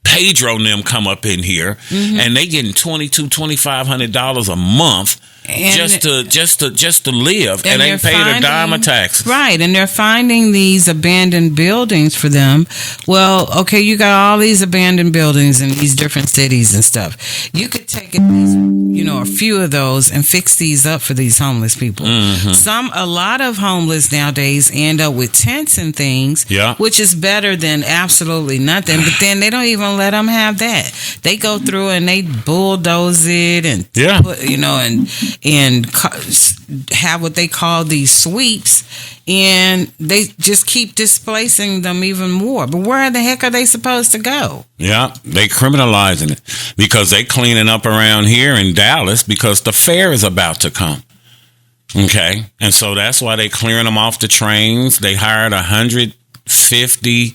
Pedro and them come up in here and they getting $2,500 a month just to live, and they paid a dime of taxes. Right, and they're finding these abandoned buildings for them. Well, okay, you got all these abandoned buildings in these different cities and stuff. You could take at least, a few of those and fix these up for these homeless people. A lot of homeless nowadays end up with tents and things, which is better than absolutely nothing. But then they don't even let them have that. They go through and they bulldoze it and put, and have what they call these sweeps, and they just keep displacing them even more. But where the heck are they supposed to go? Yeah, they criminalizing it because they cleaning up around here in Dallas because the fair is about to come. Okay, and so that's why they clearing them off the trains. They hired 150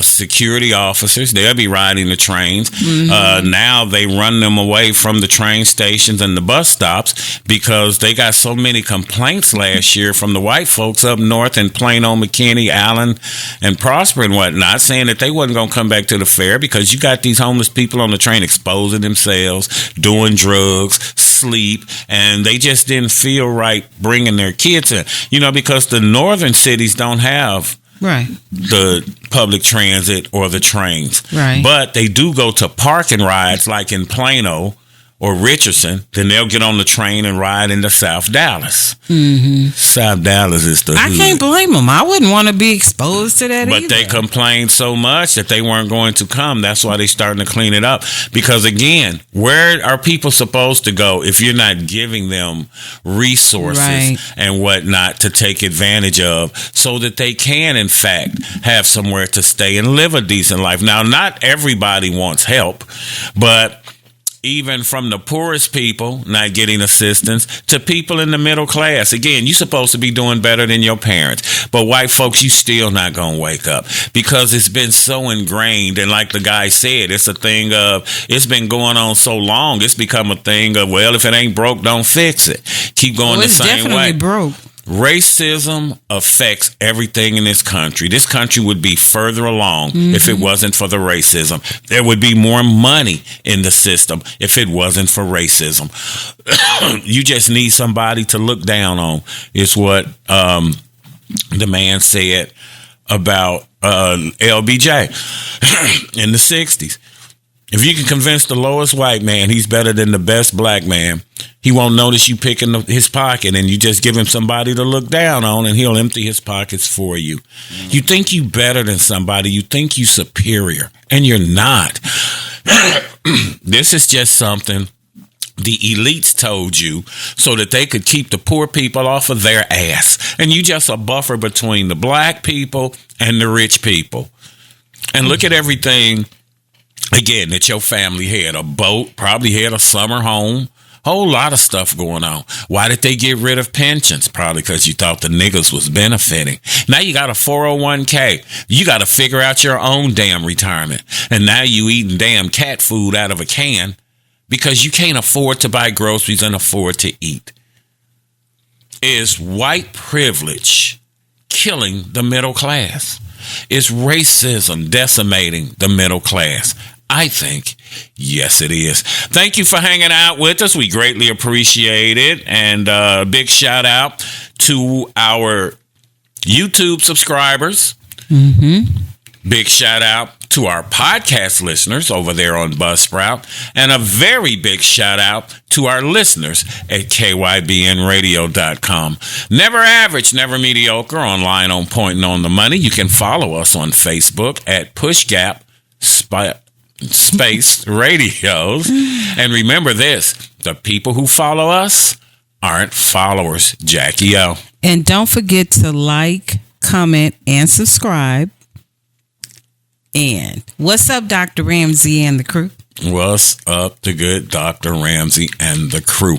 security officers. They'll be riding the trains. Now they run them away from the train stations and the bus stops because they got so many complaints last year from the white folks up north in Plano, McKinney, Allen, and Prosper and whatnot, saying that they wasn't going to come back to the fair because you got these homeless people on the train exposing themselves, doing drugs, sleep, and they just didn't feel right bringing their kids in. Because the northern cities don't have the public transit or the trains. But they do go to park and rides like in Plano or Richardson. Then they'll get on the train and ride into South Dallas. South Dallas is the hood. I can't blame them. I wouldn't want to be exposed to that either. But they complained so much that they weren't going to come. That's why they're starting to clean it up. Because again, where are people supposed to go if you're not giving them resources and whatnot to take advantage of so that they can, in fact, have somewhere to stay and live a decent life? Now, not everybody wants help, but even from the poorest people not getting assistance to people in the middle class. Again, you're supposed to be doing better than your parents. But white folks, you still not going to wake up because it's been so ingrained. And like the guy said, it's a thing of, it's been going on so long. It's become a thing of, well, if it ain't broke, don't fix it. Keep going the same way. It's definitely broke. Racism affects everything in this country. This country would be further along if it wasn't for the racism. There would be more money in the system if it wasn't for racism. You just need somebody to look down on, is what the man said about LBJ in the 60s. If you can convince the lowest white man he's better than the best black man, he won't notice you picking his pocket, and you just give him somebody to look down on, and he'll empty his pockets for you. You think you better than somebody. You think you superior, and you're not. This is just something the elites told you so that they could keep the poor people off of their ass. And you just a buffer between the black people and the rich people. And look at everything, again, that your family had. A boat, probably had a summer home. Whole lot of stuff going on. Why did they get rid of pensions? Probably because you thought the niggas was benefiting. Now you got a 401k. You got to figure out your own damn retirement. And now you eating damn cat food out of a can because you can't afford to buy groceries and afford to eat. Is white privilege killing the middle class? Is racism decimating the middle class? I think, yes, it is. Thank you for hanging out with us. We greatly appreciate it. And a big shout out to our YouTube subscribers. Big shout out to our podcast listeners over there on Buzzsprout. And a very big shout out to our listeners at kybnradio.com. Never average, never mediocre, online, on point, and on the money. You can follow us on Facebook at PushGap Space Radios. And remember this, the people who follow us aren't followers. Jackie O. And don't forget to like, comment, and subscribe. And what's up, Dr. Ramsey and the crew? What's up, the good Dr. Ramsey and the crew?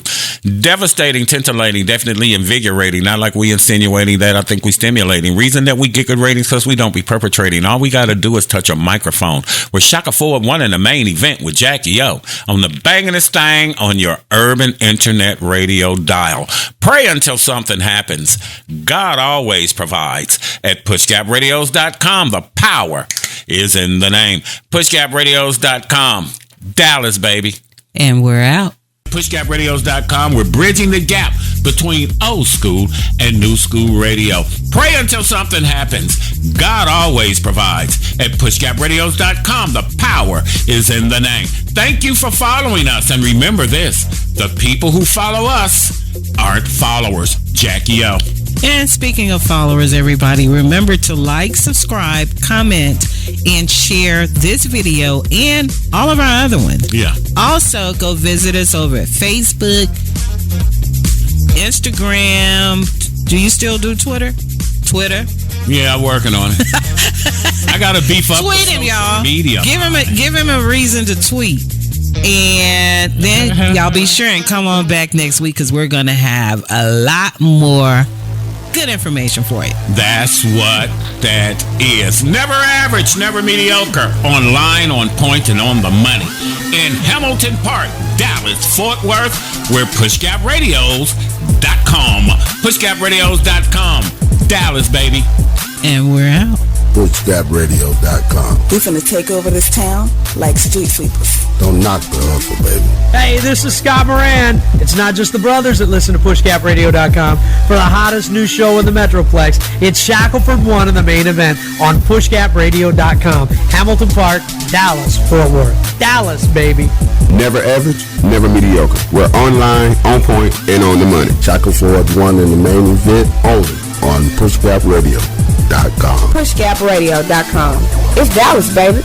Devastating, titillating, definitely invigorating. Not like we insinuating that. I think we stimulating. Reason that we get good ratings because we don't be perpetrating. All we got to do is touch a microphone. We're Shaka Forward 1 in the main event with Jackie O on the bangingest thing on your urban internet radio dial. Pray until something happens. God always provides. At pushgapradios.com, the power is in the name. Pushgapradios.com. Dallas, baby. And we're out. Pushgapradios.com. We're bridging the gap between old school and new school radio. Pray until something happens. God always provides. At pushgapradios.com, the power is in the name. Thank you for following us. And remember this, the people who follow us aren't followers. Jackie O. And speaking of followers, everybody, remember to like, subscribe, comment, and share this video and all of our other ones. Yeah. Also, go visit us over at Facebook, Instagram. Do you still do Twitter? Yeah, I'm working on it. I got to beef up tweet him, y'all. Media. Give him a reason to tweet. And then y'all be sure and come on back next week because we're going to have a lot more good information for you. That's what that is. Never average, never mediocre. Online, on point, and on the money. In Hamilton Park, Dallas, Fort Worth, we're pushgapradios.com. Pushgapradios.com. Dallas, baby. And we're out. pushgapradios.com. We finna take over this town like street sweepers. Don't knock the hustle, baby. Hey, this is Scott Moran. It's not just the brothers that listen to pushgapradios.com for the hottest new show in the Metroplex. It's Shackleford 1 in the main event on pushgapradios.com. Hamilton Park, Dallas, Fort Worth. Dallas, baby. Never average, never mediocre. We're online, on point, and on the money. Shackleford 1 in the main event only on pushgapradios.com. Pushgapradios.com. It's Dallas, baby.